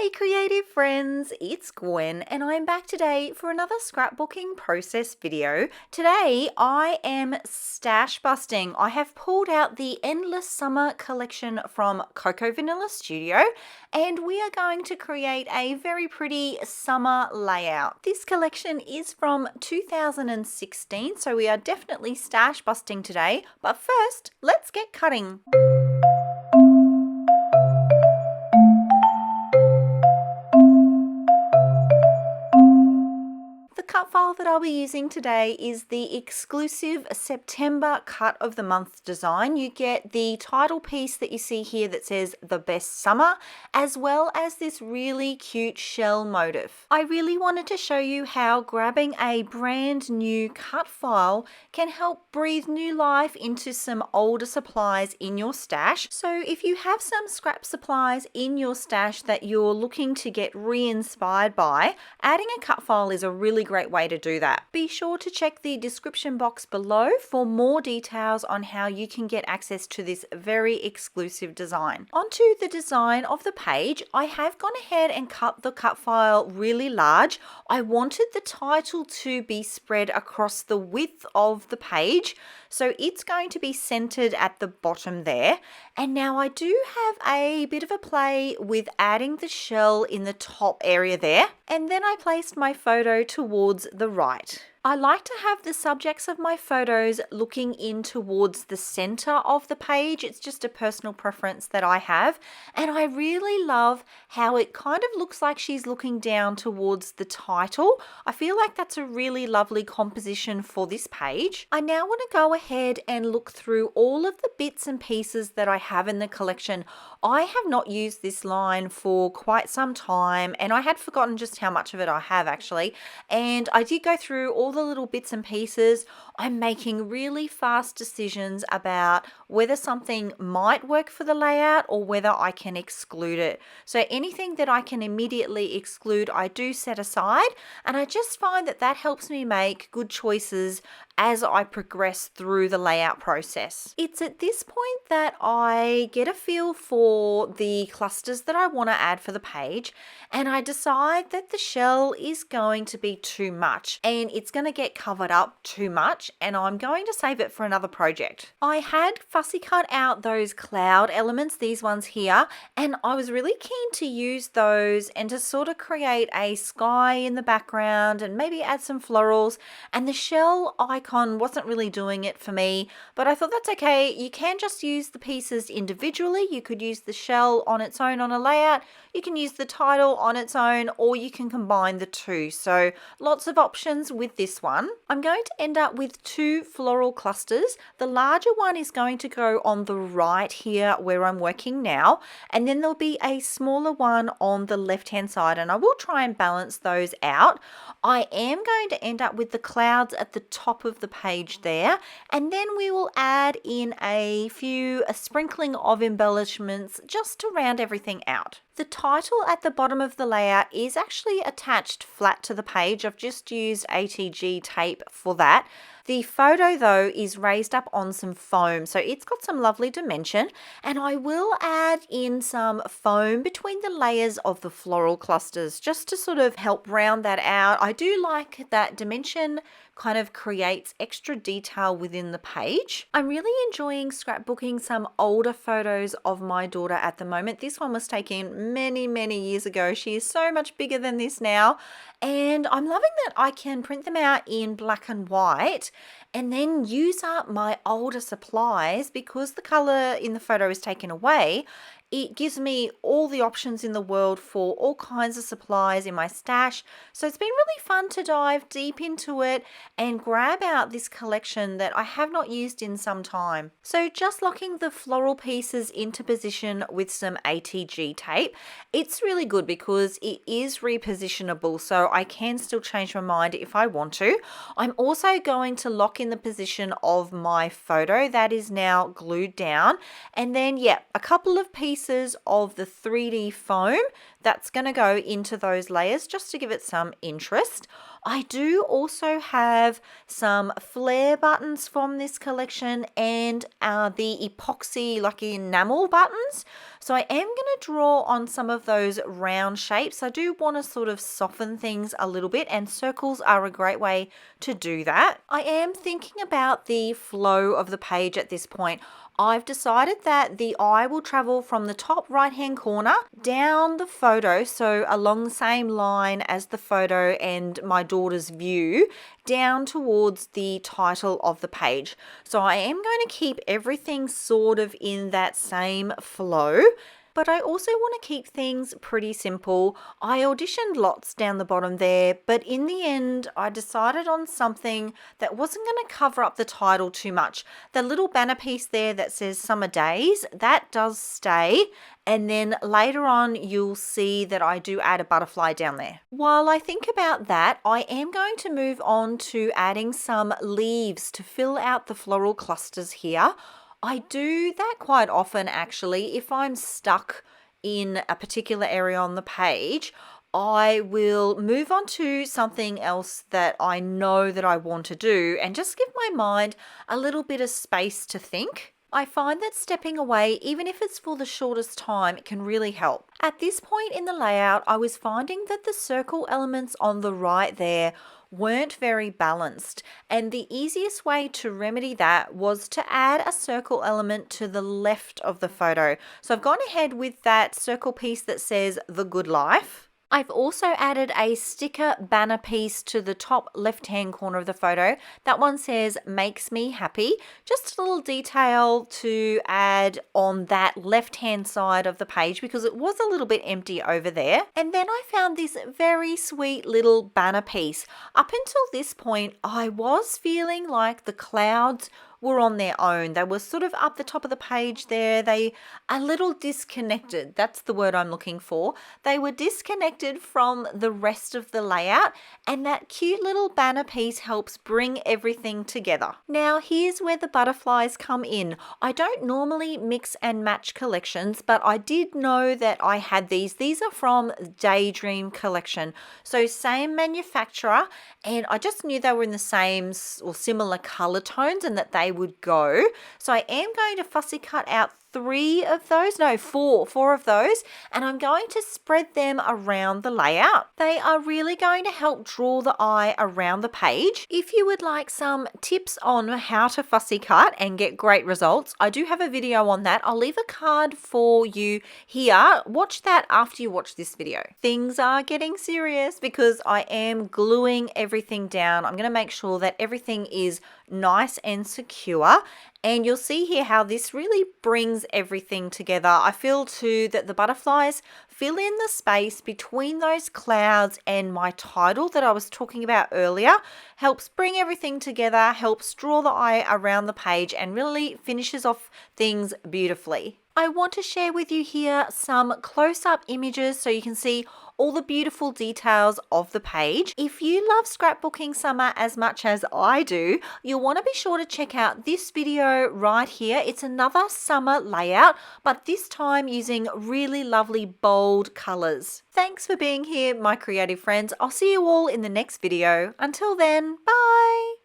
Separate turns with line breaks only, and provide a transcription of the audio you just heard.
Hey creative friends, it's Gwen and I'm back today for another scrapbooking process video. Today I am stash busting. I have pulled out the Endless Summer collection from Cocoa Vanilla Studio and we are going to create a very pretty summer layout. This collection is from 2016, so we are definitely stash busting today, but first let's get cutting. The cut file that I'll be using today is the exclusive September cut of the month design. You get the title piece that you see here that says The Best Summer, as well as this really cute shell motif. I really wanted to show you how grabbing a brand new cut file can help breathe new life into some older supplies in your stash. So if you have some scrap supplies in your stash that you're looking to get re-inspired by, adding a cut file is a really great way to do that. Be sure to check the description box below for more details on how you can get access to this very exclusive design. Onto the design of the page, I have gone ahead and cut the cut file really large. I wanted the title to be spread across the width of the page, so it's going to be centered at the bottom there. And now I do have a bit of a play with adding the shell in the top area there, and then I placed my photo towards the right. I like to have the subjects of my photos looking in towards the center of the page. It's just a personal preference that I have. And I really love how it kind of looks like she's looking down towards the title. I feel like that's a really lovely composition for this page. I now want to go ahead and look through all of the bits and pieces that I have in the collection. I have not used this line for quite some time and I had forgotten just how much of it I have actually. And I did go through all the little bits and pieces. I'm making really fast decisions about whether something might work for the layout or whether I can exclude it. So anything that I can immediately exclude, I do set aside, and I just find that that helps me make good choices as I progress through the layout process. It's at this point that I get a feel for the clusters that I want to add for the page, and I decide that the shell is going to be too much and it's going to get covered up too much, and I'm going to save it for another project. I had fussy cut out those cloud elements, these ones here, and I was really keen to use those and to sort of create a sky in the background and maybe add some florals, and the shell icon wasn't really doing it for me, but I thought that's okay. You can just use the pieces individually. You could use the shell on its own on a layout, you can use the title on its own, or you can combine the two. So lots of options with this one. I'm going to end up with two floral clusters. The larger one is going to go on the right here where I'm working now, and then there'll be a smaller one on the left hand side, and I will try and balance those out. I am going to end up with the clouds at the top of the page there, and then we will add in a sprinkling of embellishments just to round everything out. The title at the bottom of the layout is actually attached flat to the page. I've just used ATG tape for that. The photo though is raised up on some foam, so it's got some lovely dimension, and I will add in some foam between the layers of the floral clusters just to sort of help round that out. I do like that dimension kind of creates extra detail within the page. I'm really enjoying scrapbooking some older photos of my daughter at the moment. This one was taken many years ago. She is so much bigger than this now, and I'm loving that I can print them out in black and white and then use up my older supplies. Because the color in the photo is taken away, it gives me all the options in the world for all kinds of supplies in my stash. So it's been really fun to dive deep into it and grab out this collection that I have not used in some time. So just locking the floral pieces into position with some ATG tape. It's really good because it is repositionable, so I can still change my mind if I want to. I'm also going to lock in the position of my photo that is now glued down, and then a couple of pieces pieces of the 3D foam that's going to go into those layers just to give it some interest. I do also have some flare buttons from this collection and the epoxy like enamel buttons. So I am going to draw on some of those round shapes. I do want to sort of soften things a little bit, and circles are a great way to do that. I am thinking about the flow of the page at this point. I've decided that the eye will travel from the top right hand corner down the photo, so along the same line as the photo and my daughter's view, down towards the title of the page. So I am going to keep everything sort of in that same flow. But I also want to keep things pretty simple. I auditioned lots down the bottom there, but in the end, I decided on something that wasn't going to cover up the title too much. The little banner piece there that says Summer Days, that does stay. And then later on, you'll see that I do add a butterfly down there. While I think about that, I am going to move on to adding some leaves to fill out the floral clusters here. I do that quite often actually. If I'm stuck in a particular area on the page, I will move on to something else that I know that I want to do and just give my mind a little bit of space to think. I find that stepping away, even if it's for the shortest time, it can really help. At this point in the layout, I was finding that the circle elements on the right there weren't very balanced, and the easiest way to remedy that was to add a circle element to the left of the photo. So I've gone ahead with that circle piece that says The Good Life. I've also added a sticker banner piece to the top left-hand corner of the photo. That one says Makes Me Happy. Just a little detail to add on that left-hand side of the page because it was a little bit empty over there. And then I found this very sweet little banner piece. Up until this point, I was feeling like the clouds were on their own. They were sort of up the top of the page there. They a little disconnected. That's the word I'm looking for. They were disconnected from the rest of the layout, and that cute little banner piece helps bring everything together. Now here's where the butterflies come in. I don't normally mix and match collections, but I did know that I had these. These are from Daydream collection. So same manufacturer, and I just knew they were in the same or similar color tones and that they would go. So I am going to fussy cut out four of those, and I'm going to spread them around the layout. They are really going to help draw the eye around the page. If you would like some tips on how to fussy cut and get great results, I do have a video on that. I'll leave a card for you here. Watch that after you watch this video. Things are getting serious because I am gluing everything down. I'm going to make sure that everything is nice and secure. And you'll see here how this really brings everything together. I feel too that the butterflies fill in the space between those clouds and my title that I was talking about earlier. Helps bring everything together, helps draw the eye around the page, and really finishes off things beautifully. I want to share with you here some close-up images so you can see all the beautiful details of the page. If you love scrapbooking summer as much as I do, you'll want to be sure to check out this video right here. It's another summer layout, but this time using really lovely bold colors. Thanks for being here, my creative friends. I'll see you all in the next video. Until then, bye!